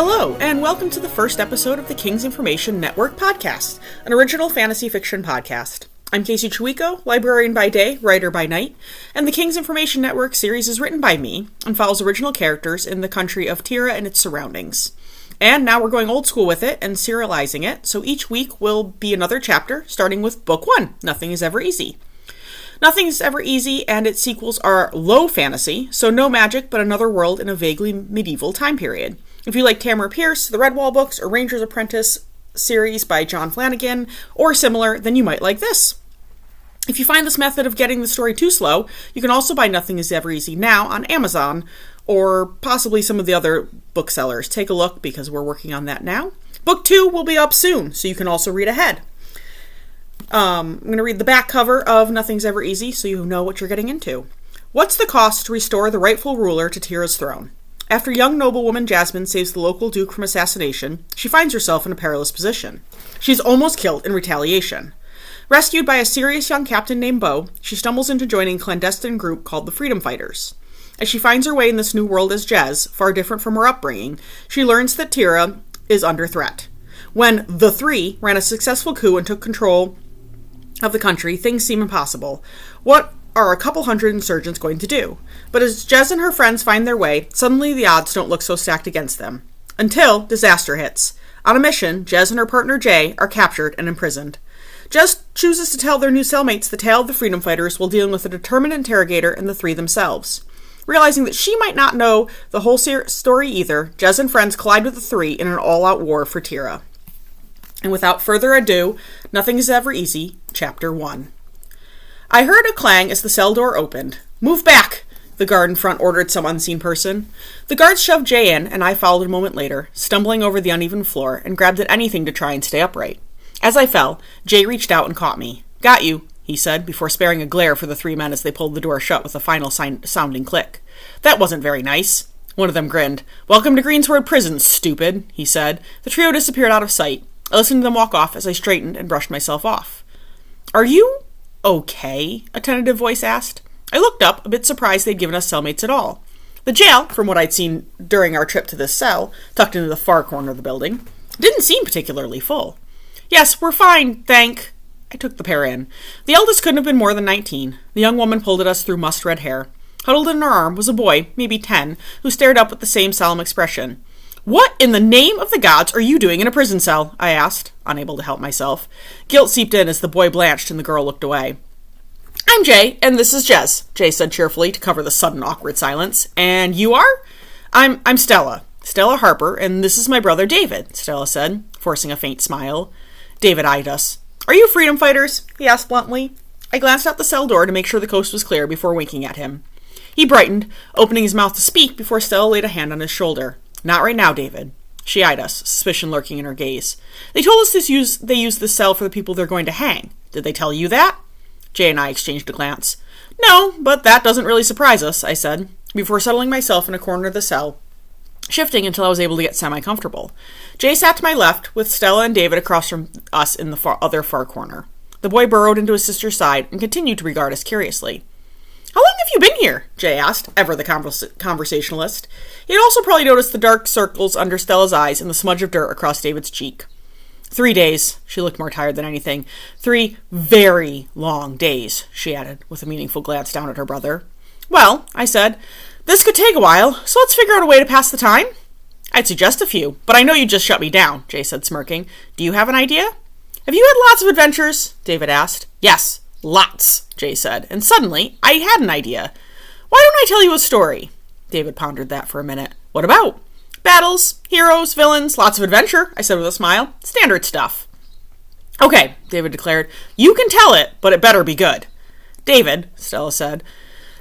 Hello, and welcome to the first episode of the King's Information Network podcast, an original fantasy fiction podcast. I'm Casey Chuico, librarian by day, writer by night, and the King's Information Network series is written by me and follows original characters in the country of Tira and its surroundings. And now we're going old school with it and serializing it, so each week will be another chapter, starting with Book 1, Nothing is Ever Easy. Nothing is Ever Easy and its sequels are low fantasy, so no magic but another world in a vaguely medieval time period. If you like Tamara Pierce, the Redwall books, or Ranger's Apprentice series by John Flanagan, or similar, then you might like this. If you find this method of getting the story too slow, you can also buy Nothing is Ever Easy now on Amazon, or possibly some of the other booksellers. Take a look because we're working on that now. Book 2 will be up soon, so you can also read ahead. I'm going to read the back cover of Nothing's Ever Easy so you know what you're getting into. What's the cost to restore the rightful ruler to Tira's throne? After young noblewoman Jasmine saves the local duke from assassination, she finds herself in a perilous position. She's almost killed in retaliation. Rescued by a serious young captain named Beau, she stumbles into joining a clandestine group called the Freedom Fighters. As she finds her way in this new world as Jez, far different from her upbringing, she learns that Tira is under threat. When the Three ran a successful coup and took control of the country, things seem impossible. What are a couple hundred insurgents going to do? But as Jez and her friends find their way, suddenly the odds don't look so stacked against them. Until disaster hits. On a mission, Jez and her partner Jay are captured and imprisoned. Jez chooses to tell their new cellmates the tale of the Freedom Fighters while dealing with a determined interrogator and the Three themselves. Realizing that she might not know the whole story either, Jez and friends collide with the Three in an all-out war for Tira. And without further ado, Nothing is Ever Easy, Chapter 1. I heard a clang as the cell door opened. "Move back!" the guard in front ordered some unseen person. The guard shoved Jay in, and I followed a moment later, stumbling over the uneven floor, and grabbed at anything to try and stay upright. As I fell, Jay reached out and caught me. "Got you," he said, before sparing a glare for the three men as they pulled the door shut with a final sounding click. "That wasn't very nice." One of them grinned. "Welcome to Greensward Prison, stupid," he said. The trio disappeared out of sight. I listened to them walk off as I straightened and brushed myself off. "Are you okay?" a tentative voice asked. I looked up, a bit surprised they'd given us cellmates at all. The jail, from what I'd seen during our trip to this cell, tucked into the far corner of the building, didn't seem particularly full. "Yes, we're fine, thank." I took the pair in. The eldest couldn't have been more than 19. The young woman pulled at us through musk-red hair. Huddled in her arm was a boy, maybe 10, who stared up with the same solemn expression. "What in the name of the gods are you doing in a prison cell?" I asked, unable to help myself. Guilt seeped in as the boy blanched and the girl looked away. "I'm Jay, and this is Jez," Jay said cheerfully to cover the sudden awkward silence. "And you are?" I'm Stella. Stella Harper, and this is my brother David," Stella said, forcing a faint smile. David eyed us. "Are you freedom fighters?" he asked bluntly. I glanced out the cell door to make sure the coast was clear before winking at him. He brightened, opening his mouth to speak before Stella laid a hand on his shoulder. "Not right now, David." She eyed us, suspicion lurking in her gaze. "They told us they use this cell for the people they're going to hang. Did they tell you that?" Jay and I exchanged a glance. "No, but that doesn't really surprise us," I said, before settling myself in a corner of the cell, shifting until I was able to get semi-comfortable. Jay sat to my left, with Stella and David across from us in the other far corner. The boy burrowed into his sister's side and continued to regard us curiously. "How long have you been here?" Jay asked, ever the conversationalist. He had also probably noticed the dark circles under Stella's eyes and the smudge of dirt across David's cheek. 3 days. She looked more tired than anything. 3 very long days, she added, with a meaningful glance down at her brother. "Well," I said, "this could take a while, so let's figure out a way to pass the time." "I'd suggest a few, but I know you just shut me down," Jay said, smirking. "Do you have an idea?" "Have you had lots of adventures?" David asked. "Yes, lots," Jay said, and suddenly I had an idea. "Why don't I tell you a story?" David pondered that for a minute. "What about?" "Battles, heroes, villains, lots of adventure," I said with a smile. "Standard stuff." "Okay," David declared. "You can tell it, but it better be good." "David," Stella said,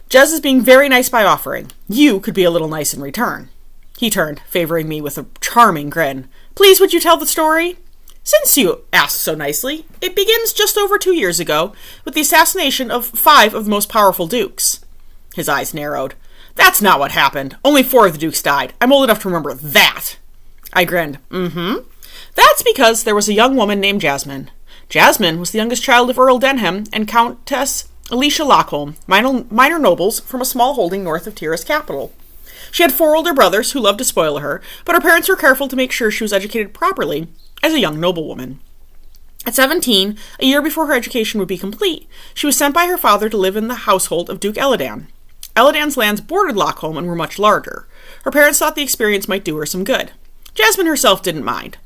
"Jez is being very nice by offering. You could be a little nice in return." He turned, favoring me with a charming grin. "Please, would you tell the story?" "Since you asked so nicely, it begins just over 2 years ago with the assassination of 5 of the most powerful dukes." His eyes narrowed. "That's not what happened. Only 4 of the dukes died. I'm old enough to remember that." I grinned. "That's because there was a young woman named Jasmine. Jasmine was the youngest child of Earl Denham and Countess Alicia Lockholm, minor nobles from a small holding north of Tira's capital. She had 4 older brothers who loved to spoil her, but her parents were careful to make sure she was educated properly as a young noblewoman. At 17, a year before her education would be complete, she was sent by her father to live in the household of Duke Elladan. Elladan's lands bordered Lockholm and were much larger. Her parents thought the experience might do her some good. Jasmine herself didn't mind.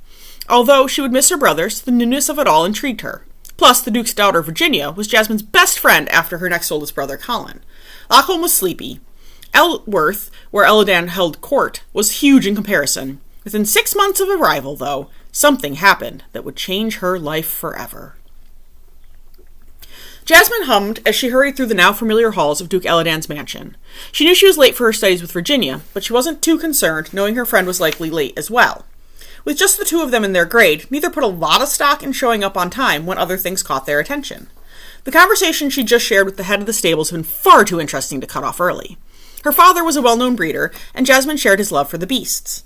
Although she would miss her brothers, the newness of it all intrigued her. Plus, the Duke's daughter, Virginia, was Jasmine's best friend after her next oldest brother, Colin. Lockholm was sleepy. Elworth, where Elladan held court, was huge in comparison. Within 6 months of arrival, though, something happened that would change her life forever. Jasmine hummed as she hurried through the now familiar halls of Duke Elladan's mansion. She knew she was late for her studies with Virginia, but she wasn't too concerned, knowing her friend was likely late as well. With just the 2 of them in their grade, neither put a lot of stock in showing up on time when other things caught their attention. The conversation she just shared with the head of the stables had been far too interesting to cut off early. Her father was a well-known breeder, and Jasmine shared his love for the beasts.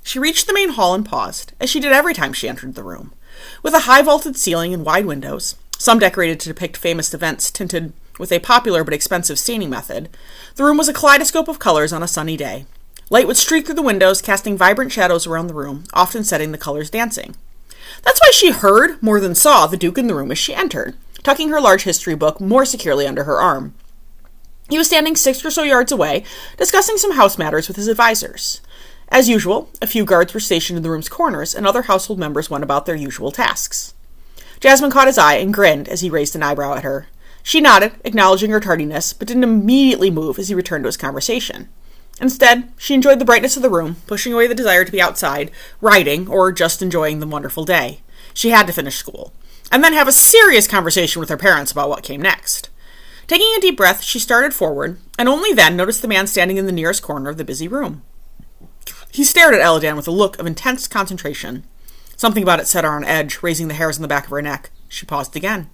She reached the main hall and paused, as she did every time she entered the room. With a high vaulted ceiling and wide windows, some decorated to depict famous events tinted with a popular but expensive staining method, the room was a kaleidoscope of colors on a sunny day. Light would streak through the windows, casting vibrant shadows around the room, often setting the colors dancing. That's why she heard, more than saw, the Duke in the room as she entered, tucking her large history book more securely under her arm. He was standing 6 or so yards away, discussing some house matters with his advisors. As usual, a few guards were stationed in the room's corners, and other household members went about their usual tasks. Jasmine caught his eye and grinned as he raised an eyebrow at her. She nodded, acknowledging her tardiness, but didn't immediately move as he returned to his conversation. Instead, she enjoyed the brightness of the room, pushing away the desire to be outside, riding, or just enjoying the wonderful day. She had to finish school, and then have a serious conversation with her parents about what came next. Taking a deep breath, she started forward, and only then noticed the man standing in the nearest corner of the busy room. He stared at Elladan with a look of intense concentration. Something about it set her on edge, raising the hairs on the back of her neck. She paused again.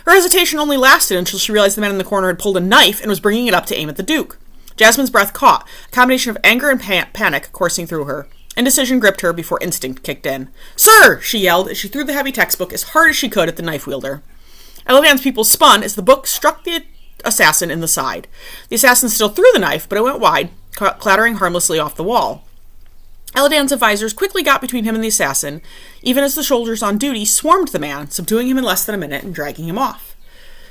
Her hesitation only lasted until she realized the man in the corner had pulled a knife and was bringing it up to aim at the Duke. Jasmine's breath caught, a combination of anger and panic coursing through her. Indecision gripped her before instinct kicked in. "Sir!" she yelled as she threw the heavy textbook as hard as she could at the knife wielder. Elladan's people spun as the book struck the assassin in the side. The assassin still threw the knife, but it went wide, clattering harmlessly off the wall. Elladan's advisors quickly got between him and the assassin, even as the soldiers on duty swarmed the man, subduing him in less than a minute and dragging him off.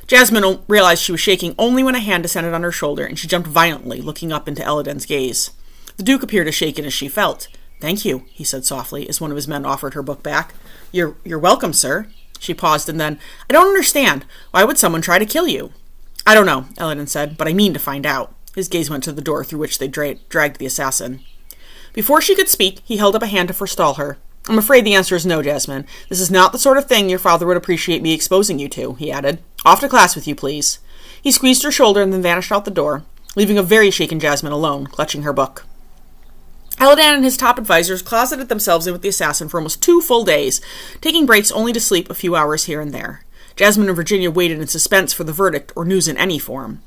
Jasmine realized she was shaking only when a hand descended on her shoulder, and she jumped violently, looking up into Elladan's gaze. The Duke appeared as shaken as she felt. "Thank you," he said softly, as one of his men offered her book back. You're welcome, sir." She paused and then, "I don't understand. Why would someone try to kill you?" "I don't know," Elladan said, "but I mean to find out." His gaze went to the door through which they dragged the assassin. Before she could speak, he held up a hand to forestall her. "I'm afraid the answer is no, Jasmine. This is not the sort of thing your father would appreciate me exposing you to," he added. "Off to class with you, please." He squeezed her shoulder and then vanished out the door, leaving a very shaken Jasmine alone, clutching her book. Elladan and his top advisors closeted themselves in with the assassin for almost 2 full days, taking breaks only to sleep a few hours here and there. Jasmine and Virginia waited in suspense for the verdict or news in any form.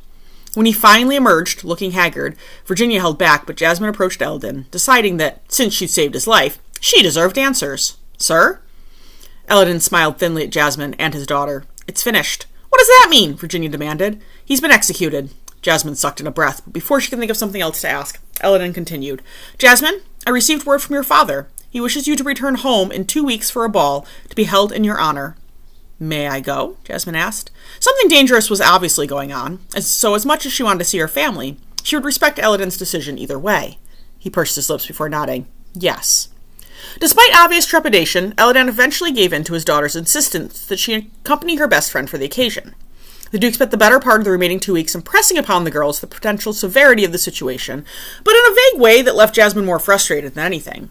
When he finally emerged, looking haggard, Virginia held back, but Jasmine approached Elladan, deciding that, since she'd saved his life, she deserved answers. "Sir?" Elladan smiled thinly at Jasmine and his daughter. "It's finished." "What does that mean?" Virginia demanded. "He's been executed." Jasmine sucked in a breath, but before she could think of something else to ask, Elladan continued. "Jasmine, I received word from your father. He wishes you to return home in 2 weeks for a ball, to be held in your honor." "May I go?" Jasmine asked. Something dangerous was obviously going on, so as much as she wanted to see her family, she would respect Elladan's decision either way. He pursed his lips before nodding. "Yes." Despite obvious trepidation, Elladan eventually gave in to his daughter's insistence that she accompany her best friend for the occasion. The Duke spent the better part of the remaining 2 weeks impressing upon the girls the potential severity of the situation, but in a vague way that left Jasmine more frustrated than anything.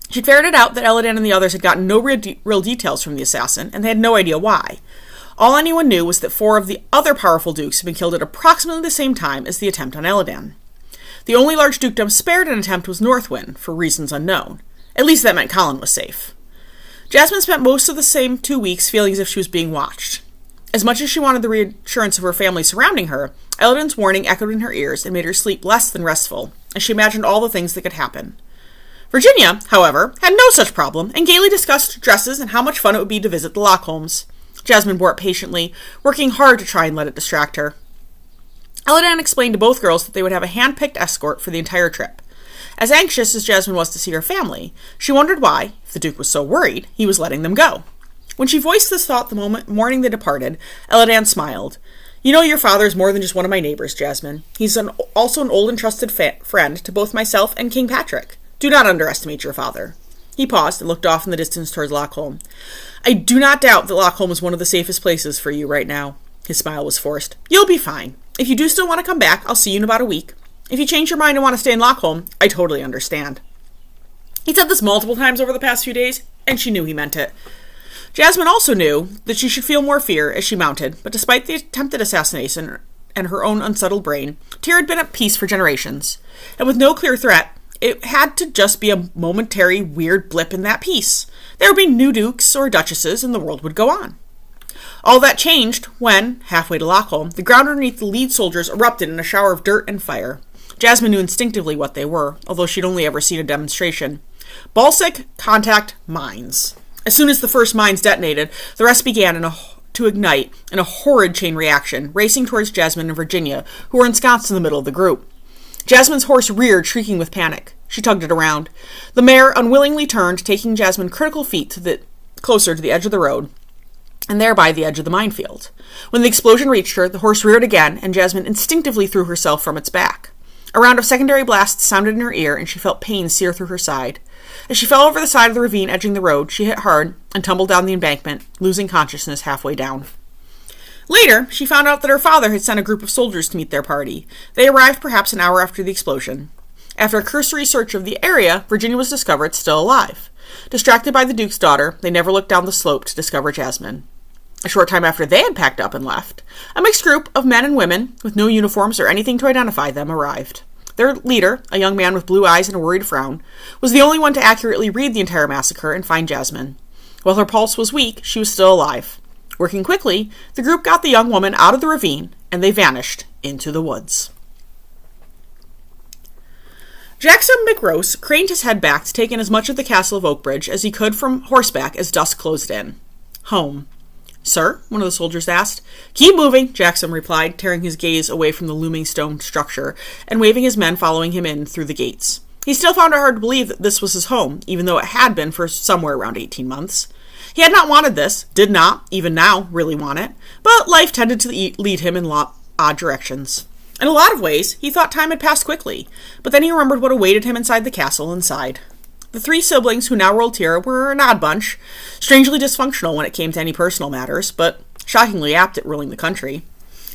She'd ferreted out that Elladan and the others had gotten no real details from the assassin, and they had no idea why. All anyone knew was that 4 of the other powerful dukes had been killed at approximately the same time as the attempt on Elladan. The only large dukedom spared an attempt was Northwind, for reasons unknown. At least that meant Colin was safe. Jasmine spent most of the same 2 weeks feeling as if she was being watched. As much as she wanted the reassurance of her family surrounding her, Elladan's warning echoed in her ears and made her sleep less than restful, as she imagined all the things that could happen. Virginia, however, had no such problem, and gaily discussed dresses and how much fun it would be to visit the Lockholms. Jasmine bore it patiently, working hard to try and let it distract her. Eladan explained to both girls that they would have a hand-picked escort for the entire trip. As anxious as Jasmine was to see her family, she wondered why, if the Duke was so worried, he was letting them go. When she voiced this thought the morning they departed, Eladan smiled. "You know your father is more than just one of my neighbors, Jasmine. He's also an old and trusted friend to both myself and King Patrick. Do not underestimate your father." He paused and looked off in the distance towards Lockholm. "I do not doubt that Lockholm is one of the safest places for you right now." His smile was forced. "You'll be fine. If you do still want to come back, I'll see you in about a week. If you change your mind and want to stay in Lockholm, I totally understand." He said this multiple times over the past few days, and she knew he meant it. Jasmine also knew that she should feel more fear as she mounted, but despite the attempted assassination and her own unsettled brain, Tyr had been at peace for generations, and with no clear threat, it had to just be a momentary weird blip in that peace. There would be new dukes or duchesses, and the world would go on. All that changed when, halfway to Lockholm, the ground underneath the lead soldiers erupted in a shower of dirt and fire. Jasmine knew instinctively what they were, although she'd only ever seen a demonstration. Balsic contact mines. As soon as the first mines detonated, the rest began to ignite in a horrid chain reaction, racing towards Jasmine and Virginia, who were ensconced in the middle of the group. Jasmine's horse reared, shrieking with panic. She tugged it around. The mare unwillingly turned, taking Jasmine critical feet closer to the edge of the road, and thereby the edge of the minefield. When the explosion reached her, the horse reared again, and Jasmine instinctively threw herself from its back. A round of secondary blasts sounded in her ear, and she felt pain sear through her side. As she fell over the side of the ravine edging the road, she hit hard and tumbled down the embankment, losing consciousness halfway down. Later, she found out that her father had sent a group of soldiers to meet their party. They arrived perhaps an hour after the explosion. After a cursory search of the area, Virginia was discovered still alive. Distracted by the Duke's daughter, they never looked down the slope to discover Jasmine. A short time after they had packed up and left, a mixed group of men and women, with no uniforms or anything to identify them, arrived. Their leader, a young man with blue eyes and a worried frown, was the only one to accurately read the entire massacre and find Jasmine. While her pulse was weak, she was still alive. Working quickly, the group got the young woman out of the ravine, and they vanished into the woods. Jackson McRose craned his head back to take in as much of the castle of Oakbridge as he could from horseback as dusk closed in. Home. "Sir?" one of the soldiers asked. "Keep moving," Jackson replied, tearing his gaze away from the looming stone structure and waving his men following him in through the gates. He still found it hard to believe that this was his home, even though it had been for somewhere around 18 months. He had not wanted this, did not, even now, really want it, but life tended to lead him in odd directions. In a lot of ways, he thought time had passed quickly, but then he remembered what awaited him inside the castle and sighed. The three siblings who now ruled Tyr were an odd bunch, strangely dysfunctional when it came to any personal matters, but shockingly apt at ruling the country.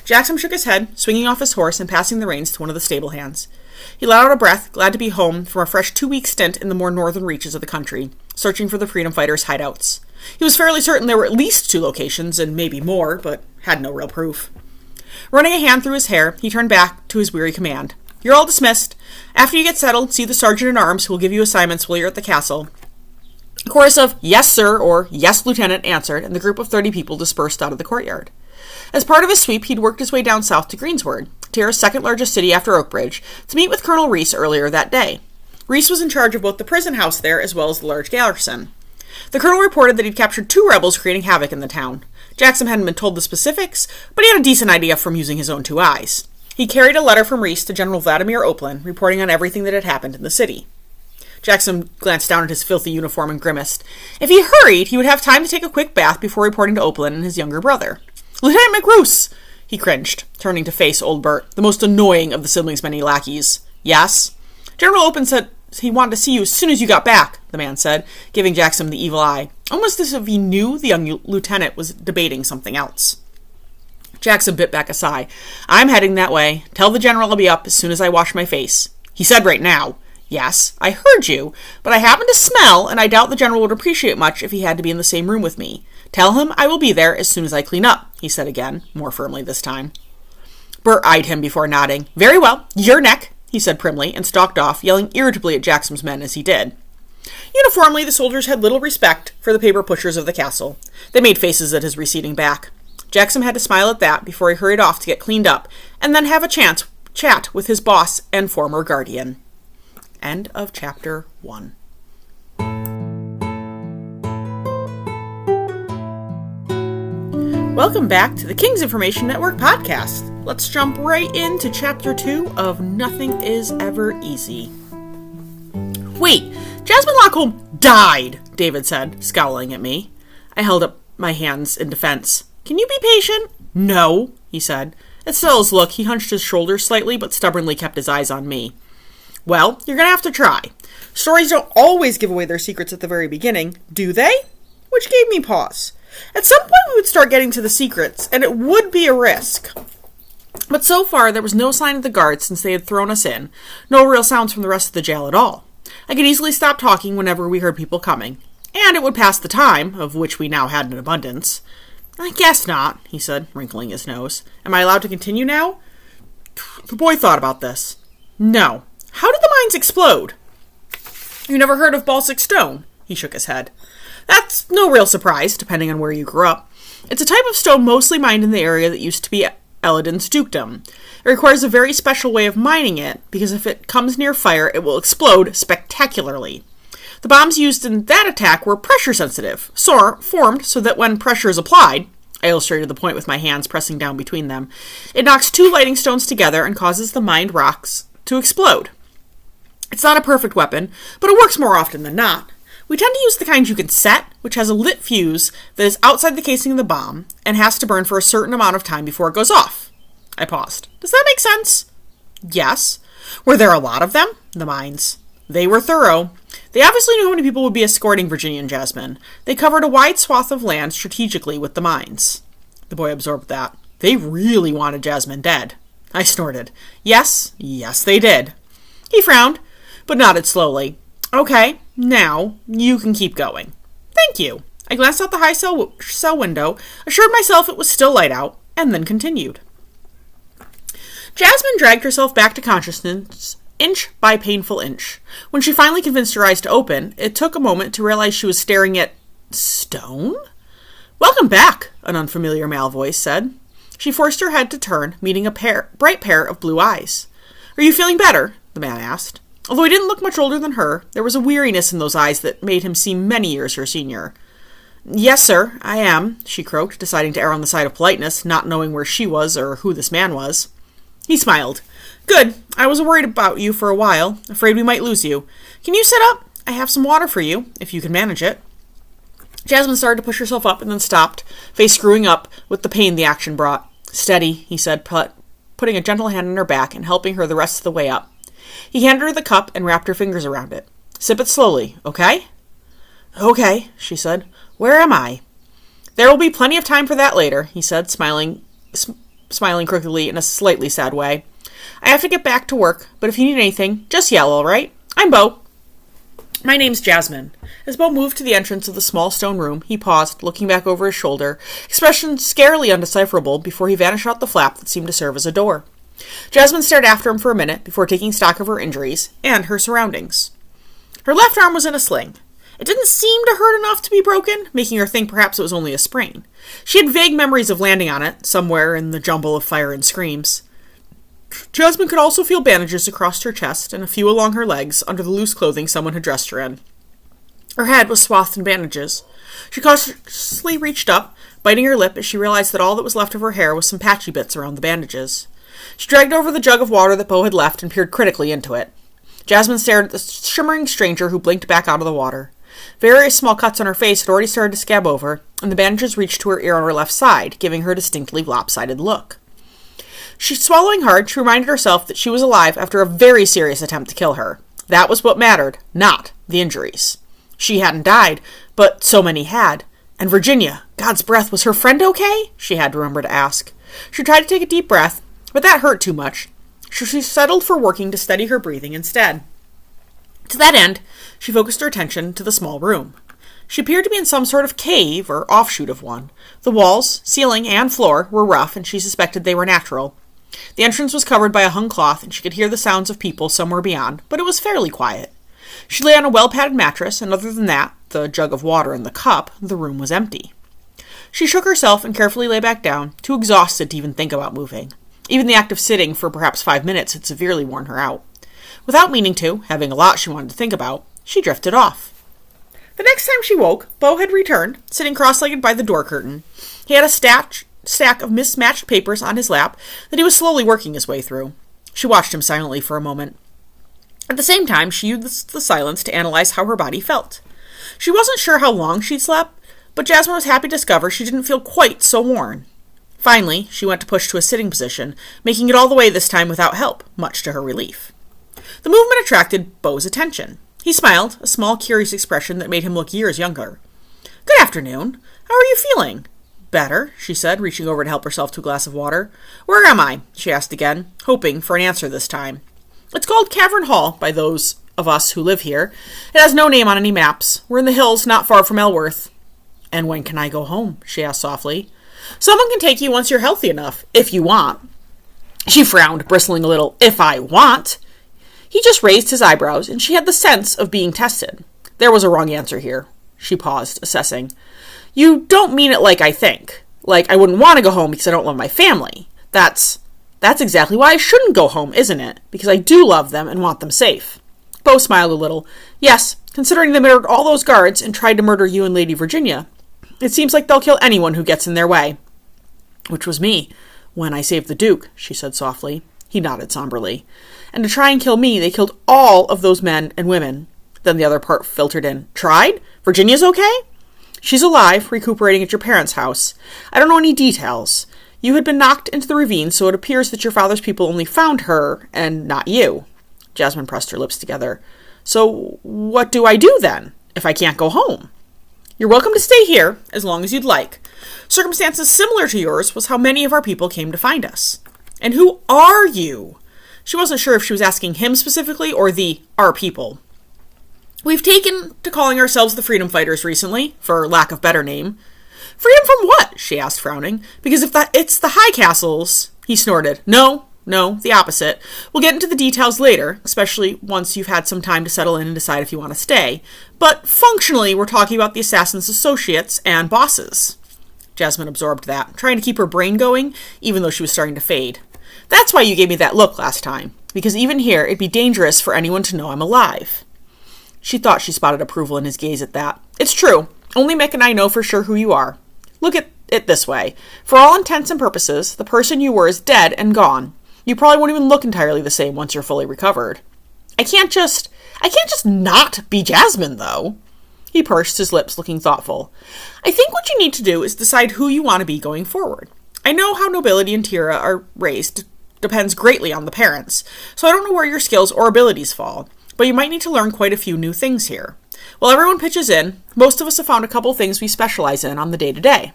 Jackson shook his head, swinging off his horse and passing the reins to one of the stable hands. He let out a breath, glad to be home from a fresh 2-week stint in the more northern reaches of the country, searching for the freedom fighters' hideouts. He was fairly certain there were at least 2 locations, and maybe more, but had no real proof. Running a hand through his hair, he turned back to his weary command. "You're all dismissed. After you get settled, see the sergeant-at-arms who will give you assignments while you're at the castle." A chorus of "Yes, sir," or "Yes, lieutenant," answered, and the group of 30 people dispersed out of the courtyard. As part of his sweep, he'd worked his way down south to Greensward, Tyr's second-largest city after Oakbridge, to meet with Colonel Reese earlier that day. Reese was in charge of both the prison house there as well as the large garrison. The colonel reported that he'd captured 2 rebels creating havoc in the town. Jackson hadn't been told the specifics, but he had a decent idea from using his own 2 eyes. He carried a letter from Reese to General Vladimir Oplan, reporting on everything that had happened in the city. Jackson glanced down at his filthy uniform and grimaced. If he hurried, he would have time to take a quick bath before reporting to Oplan and his younger brother. "Lieutenant McRoos!" he cringed, turning to face old Bert, the most annoying of the siblings' many lackeys. "Yes?" "General Oplan said he wanted to see you as soon as you got back," the man said, giving Jackson the evil eye, almost as if he knew the young lieutenant was debating something else. Jackson bit back a sigh. "I'm heading that way. Tell the general I'll be up as soon as I wash my face." He said right now. "Yes, I heard you, but I happen to smell, and I doubt the general would appreciate much if he had to be in the same room with me. Tell him I will be there as soon as I clean up," he said again, more firmly this time. Bert eyed him before nodding. "Very well, your neck," he said primly, and stalked off, yelling irritably at Jackson's men as he did. Uniformly, the soldiers had little respect for the paper pushers of the castle. They made faces at his receding back. Jackson had to smile at that before he hurried off to get cleaned up, and then have a chat with his boss and former guardian. End of chapter 1. Welcome back to the King's Information Network podcast. let's jump right into Chapter 2 of Nothing Is Ever Easy. Wait, Jasmine Lockholm died, David said, scowling at me. I held up my hands in defense. Can you be patient? No, he said. At Stella's look, he hunched his shoulders slightly, but stubbornly kept his eyes on me. Well, you're going to have to try. Stories don't always give away their secrets at the very beginning, do they? Which gave me pause. At some point we would start getting to the secrets, and it would be a risk. But so far there was no sign of the guards since they had thrown us in. No real sounds from the rest of the jail at all. I could easily stop talking whenever we heard people coming. And it would pass the time, of which we now had an abundance. I guess not, he said, wrinkling his nose. Am I allowed to continue now? The boy thought about this. No. How did the mines explode? You never heard of Balsic Stone? He shook his head. That's no real surprise, depending on where you grew up. It's a type of stone mostly mined in the area that used to be Eladin's dukedom. It requires a very special way of mining it, because if it comes near fire, it will explode spectacularly. The bombs used in that attack were pressure-sensitive, formed so that when pressure is applied, I illustrated the point with my hands pressing down between them, it knocks two lighting stones together and causes the mined rocks to explode. It's not a perfect weapon, but it works more often than not. We tend to use the kind you can set, which has a lit fuse that is outside the casing of the bomb and has to burn for a certain amount of time before it goes off. I paused. Does that make sense? Yes. Were there a lot of them? The mines. They were thorough. They obviously knew how many people would be escorting Virginia and Jasmine. They covered a wide swath of land strategically with the mines. The boy absorbed that. They really wanted Jasmine dead. I snorted. Yes, they did. He frowned, but nodded slowly. Okay, now you can keep going. Thank you. I glanced out the high cell window, assured myself it was still light out, and then continued. Jasmine dragged herself back to consciousness, inch by painful inch. When she finally convinced her eyes to open, it took a moment to realize she was staring at stone? Welcome back, an unfamiliar male voice said. She forced her head to turn, meeting a bright pair of blue eyes. Are you feeling better? The man asked. Although he didn't look much older than her, there was a weariness in those eyes that made him seem many years her senior. Yes, sir, I am, she croaked, deciding to err on the side of politeness, not knowing where she was or who this man was. He smiled. Good. I was worried about you for a while, afraid we might lose you. Can you sit up? I have some water for you, if you can manage it. Jasmine started to push herself up and then stopped, face screwing up with the pain the action brought. Steady, he said, putting a gentle hand on her back and helping her the rest of the way up. He handed her the cup and wrapped her fingers around it. Sip it slowly, okay? Okay, she said. Where am I? There will be plenty of time for that later, he said, smiling crookedly in a slightly sad way. I have to get back to work, but if you need anything, just yell, all right? I'm Bo. My name's Jasmine. As Bo moved to the entrance of the small stone room, he paused, looking back over his shoulder, expression scarcely undecipherable before he vanished out the flap that seemed to serve as a door. Jasmine stared after him for a minute before taking stock of her injuries and her surroundings. Her left arm was in a sling. It didn't seem to hurt enough to be broken, making her think perhaps it was only a sprain. She had vague memories of landing on it, somewhere in the jumble of fire and screams. Jasmine could also feel bandages across her chest and a few along her legs under the loose clothing someone had dressed her in. Her head was swathed in bandages. She cautiously reached up, biting her lip as she realized that all that was left of her hair was some patchy bits around the bandages. She dragged over the jug of water that Bo had left and peered critically into it. Jasmine stared at the shimmering stranger who blinked back out of the water. Various small cuts on her face had already started to scab over, and the bandages reached to her ear on her left side, giving her a distinctly lopsided look. Swallowing hard, she reminded herself that she was alive after a very serious attempt to kill her. That was what mattered, not the injuries. She hadn't died, but so many had. And Virginia, God's breath, was her friend okay? She had to remember to ask. She tried to take a deep breath, but that hurt too much. So she settled for working to steady her breathing instead. To that end, she focused her attention to the small room. She appeared to be in some sort of cave or offshoot of one. The walls, ceiling, and floor were rough, and she suspected they were natural. The entrance was covered by a hung cloth, and she could hear the sounds of people somewhere beyond, but it was fairly quiet. She lay on a well-padded mattress, and other than that, the jug of water and the cup, the room was empty. She shook herself and carefully lay back down, too exhausted to even think about moving. Even the act of sitting for perhaps 5 minutes had severely worn her out. Without meaning to, having a lot she wanted to think about, she drifted off. The next time she woke, Bo had returned, sitting cross-legged by the door curtain. He had a stack of mismatched papers on his lap that he was slowly working his way through. She watched him silently for a moment. At the same time, she used the silence to analyze how her body felt. She wasn't sure how long she'd slept, but Jasmine was happy to discover she didn't feel quite so worn. Finally, she went to push to a sitting position, making it all the way this time without help, much to her relief. The movement attracted Beau's attention. He smiled, a small, curious expression that made him look years younger. "Good afternoon. How are you feeling?" "Better," she said, reaching over to help herself to a glass of water. "Where am I?" she asked again, hoping for an answer this time. "It's called Cavern Hall by those of us who live here. It has no name on any maps. We're in the hills not far from Elworth." "And when can I go home?" she asked softly. "Someone can take you once you're healthy enough, if you want." She frowned, bristling a little. "If I want?" He just raised his eyebrows, and she had the sense of being tested. There was a wrong answer here. She paused, assessing. "You don't mean it like I think. Like I wouldn't want to go home because I don't love my family. That's exactly why I shouldn't go home, isn't it? Because I do love them and want them safe." Beau smiled a little. "Yes, considering they murdered all those guards and tried to murder you and Lady Virginia, it seems like they'll kill anyone who gets in their way." "Which was me, when I saved the Duke," she said softly. He nodded somberly. "And to try and kill me, they killed all of those men and women." Then the other part filtered in. "Tried? Virginia's okay?" "She's alive, recuperating at your parents' house. I don't know any details. You had been knocked into the ravine, so it appears that your father's people only found her, and not you." Jasmine pressed her lips together. "So what do I do then, if I can't go home?" "You're welcome to stay here, as long as you'd like. Circumstances similar to yours was how many of our people came to find us." "And who are you?" She wasn't sure if she was asking him specifically or our people. "We've taken to calling ourselves the Freedom Fighters recently, for lack of better name." "Freedom from what?" she asked, frowning. "Because if it's the High Castles..." He snorted. No, the opposite. We'll get into the details later, especially once you've had some time to settle in and decide if you want to stay. But functionally, we're talking about the Assassin's associates and bosses." Jasmine absorbed that, trying to keep her brain going, even though she was starting to fade. "That's why you gave me that look last time, because even here, it'd be dangerous for anyone to know I'm alive." She thought she spotted approval in his gaze at that. "It's true. Only Mick and I know for sure who you are. Look at it this way. For all intents and purposes, the person you were is dead and gone. You probably won't even look entirely the same once you're fully recovered." I can't just not be Jasmine, though." He pursed his lips, looking thoughtful. "I think what you need to do is decide who you want to be going forward. I know how nobility and Tira are raised depends greatly on the parents, so I don't know where your skills or abilities fall, but you might need to learn quite a few new things here. While everyone pitches in, most of us have found a couple things we specialize in on the day-to-day.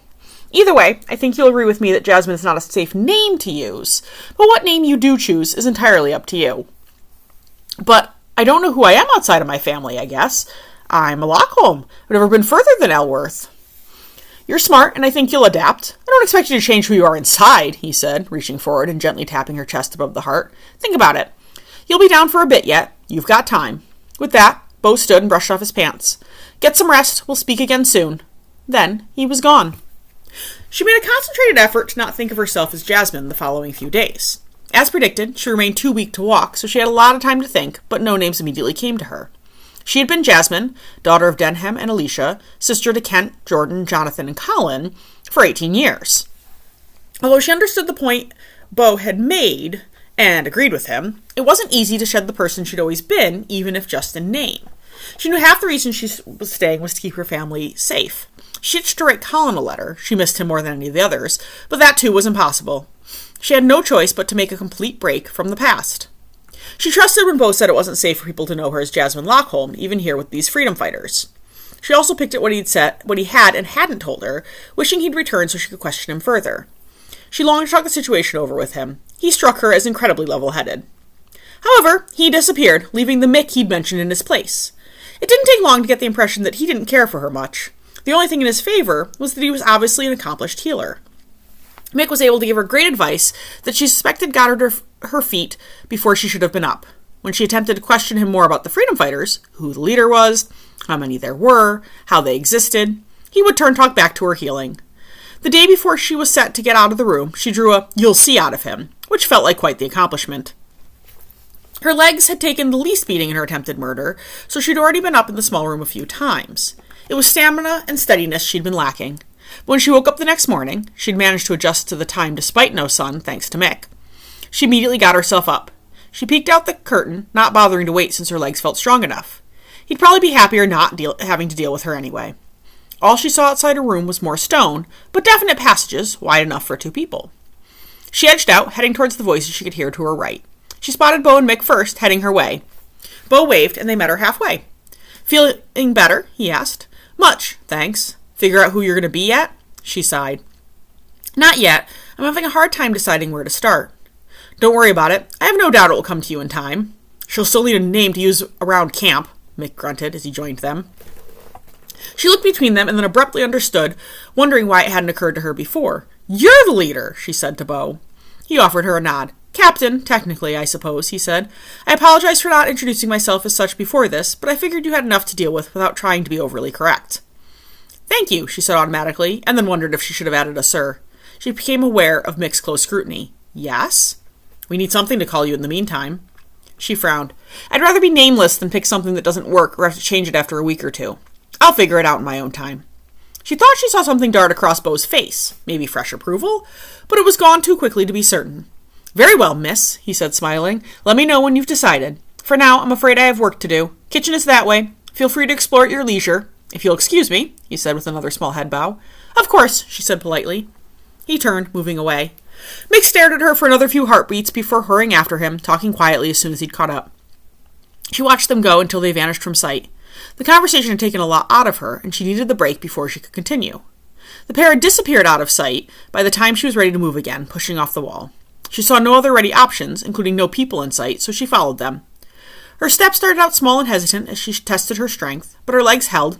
Either way, I think you'll agree with me that Jasmine is not a safe name to use, but what name you do choose is entirely up to you." "But I don't know who I am outside of my family, I guess. I'm a Lockholm. I've never been further than Elworth." "You're smart, and I think you'll adapt. I don't expect you to change who you are inside," he said, reaching forward and gently tapping her chest above the heart. "Think about it. You'll be down for a bit yet. You've got time." With that, Beau stood and brushed off his pants. "Get some rest. We'll speak again soon." Then he was gone. She made a concentrated effort to not think of herself as Jasmine the following few days. As predicted, she remained too weak to walk, so she had a lot of time to think, but no names immediately came to her. She had been Jasmine, daughter of Denham and Alicia, sister to Kent, Jordan, Jonathan, and Colin, for 18 years. Although she understood the point Beau had made, and agreed with him, it wasn't easy to shed the person she'd always been, even if just in name. She knew half the reason she was staying was to keep her family safe. She itched to write Colin a letter. She missed him more than any of the others, but that too was impossible. She had no choice but to make a complete break from the past. She trusted when Beau said it wasn't safe for people to know her as Jasmine Lockholm, even here with these freedom fighters. She also picked at what he had and hadn't told her, wishing he'd return so she could question him further. She longed to talk the situation over with him. He struck her as incredibly level-headed. However, he disappeared, leaving the Mick he'd mentioned in his place. It didn't take long to get the impression that he didn't care for her much. The only thing in his favor was that he was obviously an accomplished healer. Mick was able to give her great advice that she suspected got her to her feet before she should have been up. When she attempted to question him more about the freedom fighters, who the leader was, how many there were, how they existed, he would talk back to her healing. The day before she was set to get out of the room, she drew a "you'll see" out of him, which felt like quite the accomplishment. Her legs had taken the least beating in her attempted murder, so she'd already been up in the small room a few times. It was stamina and steadiness she'd been lacking. But when she woke up the next morning, she'd managed to adjust to the time despite no sun, thanks to Mick. She immediately got herself up. She peeked out the curtain, not bothering to wait since her legs felt strong enough. He'd probably be happier not having to deal with her anyway. All she saw outside her room was more stone, but definite passages, wide enough for 2 people. She edged out, heading towards the voices she could hear to her right. She spotted Bo and Mick first, heading her way. Bo waved, and they met her halfway. "Feeling better?" he asked. "Much, thanks. Figure out who you're going to be yet?" She sighed. "Not yet. I'm having a hard time deciding where to start." "Don't worry about it. I have no doubt it will come to you in time." "She'll still need a name to use around camp," Mick grunted as he joined them. She looked between them and then abruptly understood, wondering why it hadn't occurred to her before. "You're the leader," she said to Bo. He offered her a nod. "Captain, technically, I suppose," he said. "I apologize for not introducing myself as such before this, but I figured you had enough to deal with without trying to be overly correct." "Thank you," she said automatically, and then wondered if she should have added a sir. She became aware of Mick's close scrutiny. "Yes?" "We need something to call you in the meantime." She frowned. "I'd rather be nameless than pick something that doesn't work or have to change it after a week or 2. I'll figure it out in my own time." She thought she saw something dart across Bo's face, maybe fresh approval, but it was gone too quickly to be certain. "Very well, miss," he said, smiling. "Let me know when you've decided. For now, I'm afraid I have work to do. Kitchen is that way. Feel free to explore at your leisure. If you'll excuse me," he said with another small head bow. "Of course," she said politely. He turned, moving away. Mick stared at her for another few heartbeats before hurrying after him, talking quietly as soon as he'd caught up. She watched them go until they vanished from sight. The conversation had taken a lot out of her, and she needed the break before she could continue. The pair had disappeared out of sight by the time she was ready to move again, pushing off the wall. She saw no other ready options, including no people in sight, so she followed them. Her steps started out small and hesitant as she tested her strength, but her legs held,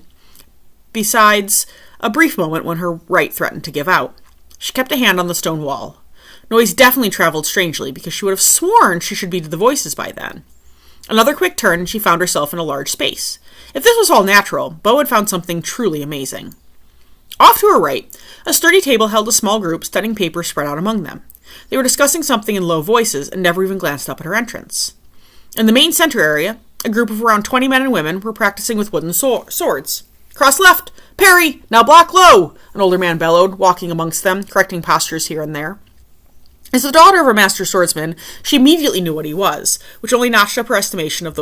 besides a brief moment when her right threatened to give out. She kept a hand on the stone wall. Noise definitely traveled strangely, because she would have sworn she should be to the voices by then. Another quick turn, and she found herself in a large space. If this was all natural, Bo had found something truly amazing. Off to her right, a sturdy table held a small group, studying papers spread out among them. They were discussing something in low voices and never even glanced up at her entrance. In the main center area, a group of around 20 men and women were practicing with wooden swords. "Cross left! Parry! Now block low!" an older man bellowed, walking amongst them, correcting postures here and there. As the daughter of a master swordsman, she immediately knew what he was, which only notched up her estimation of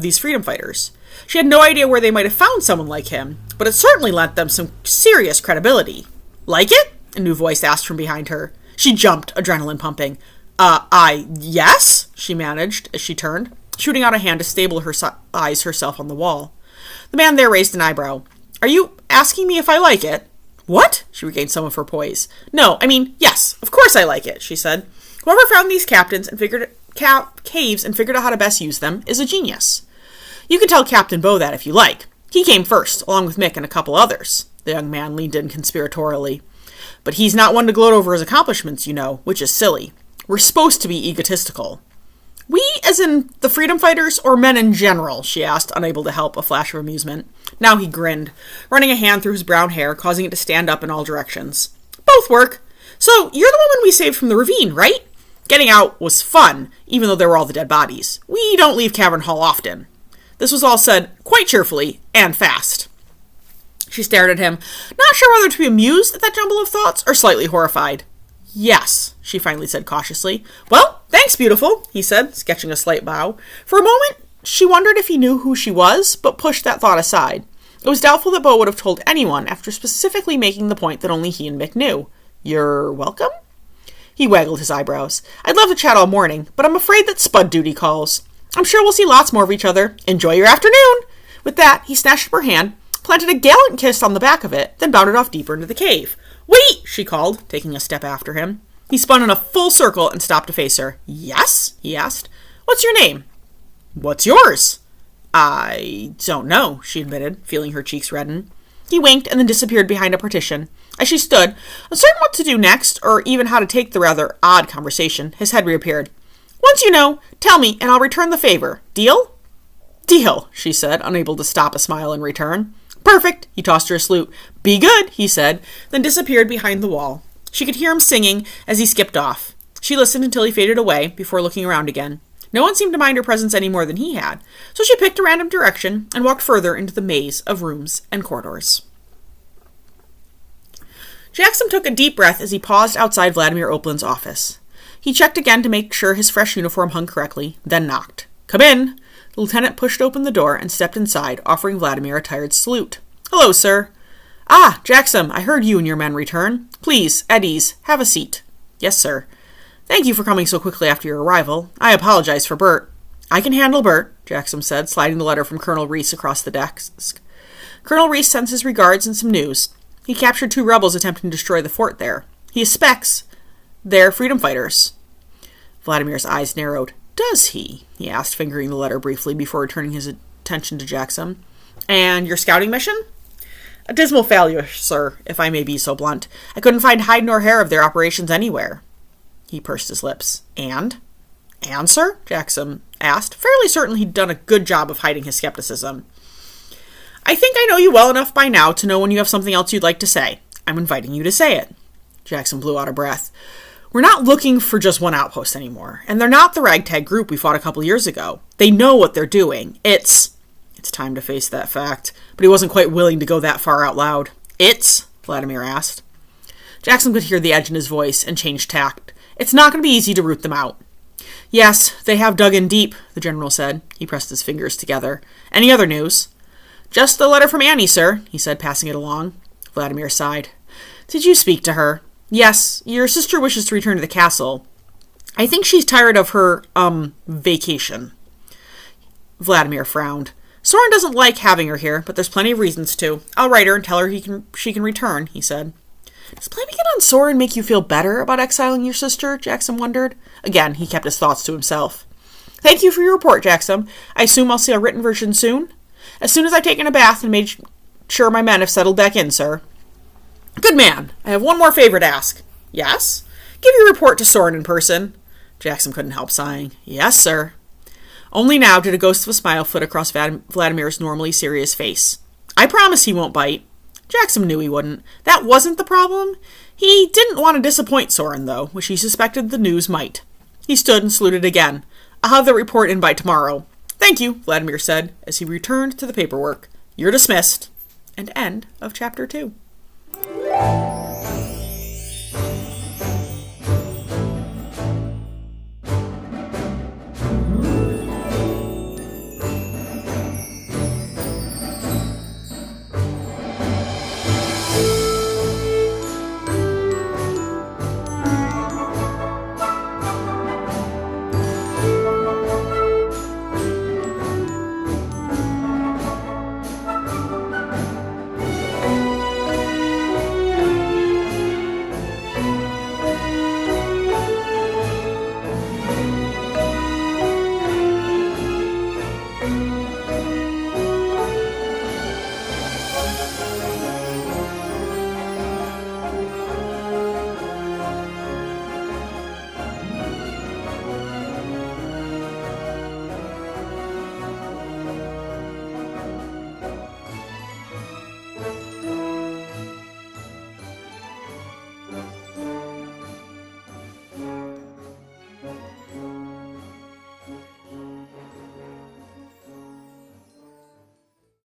these freedom fighters. She had no idea where they might have found someone like him, but it certainly lent them some serious credibility. "Like it?" a new voice asked from behind her. She jumped, adrenaline pumping. Yes, she managed as she turned, shooting out a hand to stabilize herself on the wall. The man there raised an eyebrow. "Are you asking me if I like it?" "What?" She regained some of her poise. "No, I mean, yes, of course I like it," she said. "Whoever found these caves and figured out how to best use them is a genius. You can tell Captain Bo that if you like. He came first, along with Mick and a couple others." The young man leaned in conspiratorially. "But he's not one to gloat over his accomplishments, you know, which is silly. We're supposed to be egotistical." "We, as in the freedom fighters, or men in general?" she asked, unable to help a flash of amusement. Now he grinned, running a hand through his brown hair, causing it to stand up in all directions. "Both work. So, you're the woman we saved from the ravine, right? Getting out was fun, even though there were all the dead bodies. We don't leave Cavern Hall often." This was all said quite cheerfully and fast. She stared at him, not sure whether to be amused at that jumble of thoughts or slightly horrified. "Yes," she finally said cautiously. "Well, thanks, beautiful," he said, sketching a slight bow. For a moment, she wondered if he knew who she was, but pushed that thought aside. It was doubtful that Bo would have told anyone after specifically making the point that only he and Mick knew. "You're welcome?" He waggled his eyebrows. "I'd love to chat all morning, but I'm afraid that spud duty calls. I'm sure we'll see lots more of each other. Enjoy your afternoon!" With that, he snatched up her hand, planted a gallant kiss on the back of it, then bounded off deeper into the cave. "Wait!" she called, taking a step after him. He spun in a full circle and stopped to face her. "Yes?" he asked. "What's your name?" "What's yours?" "I don't know," she admitted, feeling her cheeks redden. He winked and then disappeared behind a partition. As she stood, uncertain what to do next, or even how to take the rather odd conversation, his head reappeared. "Once you know, tell me, and I'll return the favor. Deal?" "Deal," she said, unable to stop a smile in return. "Perfect," he tossed her a salute. "Be good," he said, then disappeared behind the wall. She could hear him singing as he skipped off. She listened until he faded away, before looking around again. No one seemed to mind her presence any more than he had, so she picked a random direction and walked further into the maze of rooms and corridors. Jakium took a deep breath as he paused outside Vladimir Oplin's office. He checked again to make sure his fresh uniform hung correctly, then knocked. "Come in." The lieutenant pushed open the door and stepped inside, offering Vladimir a tired salute. "Hello, sir." "Ah, Jakium, I heard you and your men return. Please, at ease, have a seat." "Yes, sir." "Thank you for coming so quickly after your arrival. I apologize for Bert." "I can handle Bert," Jakium said, sliding the letter from Colonel Reese across the desk. "Colonel Reese sends his regards and some news. He captured 2 rebels attempting to destroy the fort there. He suspects they're freedom fighters." Vladimir's eyes narrowed. "Does he?" he asked, fingering the letter briefly before returning his attention to Jakium. "And your scouting mission?" "A dismal failure, sir, if I may be so blunt. I couldn't find hide nor hair of their operations anywhere." He pursed his lips. "And, sir?" Jakium asked, fairly certain he'd done a good job of hiding his skepticism. "I think I know you well enough by now to know when you have something else you'd like to say. I'm inviting you to say it." Jakium blew out a breath. "We're not looking for just one outpost anymore, and they're not the ragtag group we fought a couple years ago. They know what they're doing. It's time to face that fact." But he wasn't quite willing to go that far out loud. Vladimir asked. Jakium could hear the edge in his voice and changed tact. "It's not going to be easy to root them out." "Yes, they have dug in deep," the general said. He pressed his fingers together. "Any other news?" "Just the letter from Annie, sir," he said, passing it along. Vladimir sighed. "Did you speak to her?" "Yes, your sister wishes to return to the castle. I think she's tired of her, vacation." Vladimir frowned. "Soren doesn't like having her here, but there's plenty of reasons to. I'll write her and tell her she can return," he said. "Does planning it on Soren make you feel better about exiling your sister?" Jakium wondered. Again, he kept his thoughts to himself. "Thank you for your report, Jakium. I assume I'll see a written version soon?" "As soon as I've taken a bath and made sure my men have settled back in, sir." "Good man. I have one more favor to ask." "Yes?" "Give your report to Soren in person." Jakium couldn't help sighing. "Yes, sir." Only now did a ghost of a smile flit across Vladimir's normally serious face. "I promise he won't bite." Jakium knew he wouldn't. That wasn't the problem. He didn't want to disappoint Soren, though, which he suspected the news might. He stood and saluted again. "I'll have the report in by tomorrow." "Thank you," Vladimir said, as he returned to the paperwork. "You're dismissed." And end of Chapter 2.